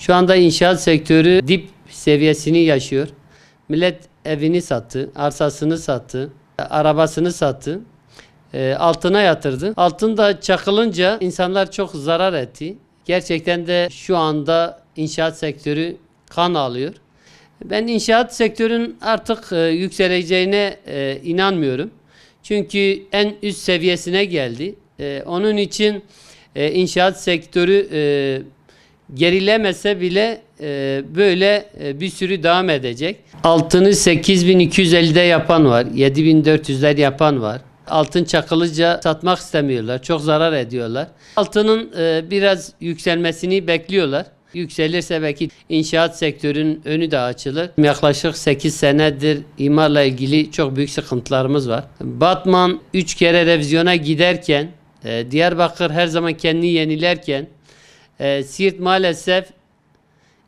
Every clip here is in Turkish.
Şu anda inşaat sektörü dip seviyesini yaşıyor. Millet evini sattı, arsasını sattı, arabasını sattı, altına yatırdı. Altın da çakılınca insanlar çok zarar etti. Gerçekten de şu anda inşaat sektörü kan alıyor. Ben inşaat sektörün artık yükseleceğine inanmıyorum. Çünkü en üst seviyesine geldi. Onun için inşaat sektörü gerilemese bile böyle bir sürü devam edecek. Altını 8.250'de yapan var, 7.400'ler yapan var. Altın çakılıca satmak istemiyorlar, çok zarar ediyorlar. Altının biraz yükselmesini bekliyorlar. Yükselirse belki inşaat sektörünün önü de açılır. Yaklaşık 8 senedir imarla ilgili çok büyük sıkıntılarımız var. Batman 3 kere revizyona giderken, Diyarbakır her zaman kendini yenilerken, Siirt maalesef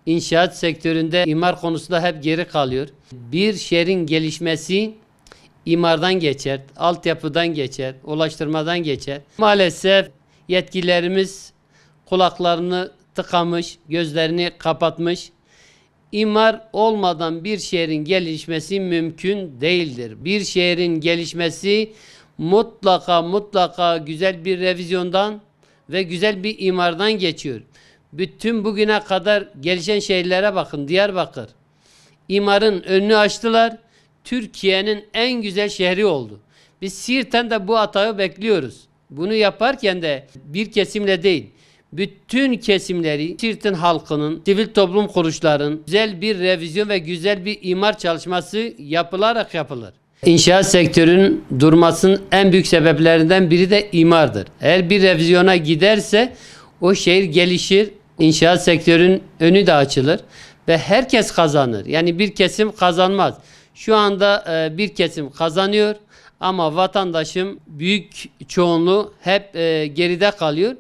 inşaat sektöründe imar konusunda hep geri kalıyor. Bir şehrin gelişmesi imardan geçer, altyapıdan geçer, ulaştırmadan geçer. Maalesef yetkililerimiz kulaklarını tıkamış, gözlerini kapatmış. İmar olmadan bir şehrin gelişmesi mümkün değildir. Bir şehrin gelişmesi mutlaka güzel bir revizyondan ve güzel bir imardan geçiyor. Bütün bugüne kadar gelişen şehirlere bakın. Diyarbakır imarın önünü açtılar. Türkiye'nin en güzel şehri oldu. Biz Siirt'ten de bu atağı bekliyoruz. Bunu yaparken de bir kesimle değil, bütün kesimleri, Siirt'in halkının, sivil toplum kuruluşların güzel bir revizyon ve güzel bir imar çalışması yapılarak yapılır. İnşaat sektörünün durmasının en büyük sebeplerinden biri de imardır. Eğer bir revizyona giderse o şehir gelişir, inşaat sektörünün önü de açılır ve herkes kazanır. Yani bir kesim kazanmaz. Şu anda bir kesim kazanıyor ama vatandaşın büyük çoğunluğu hep geride kalıyor.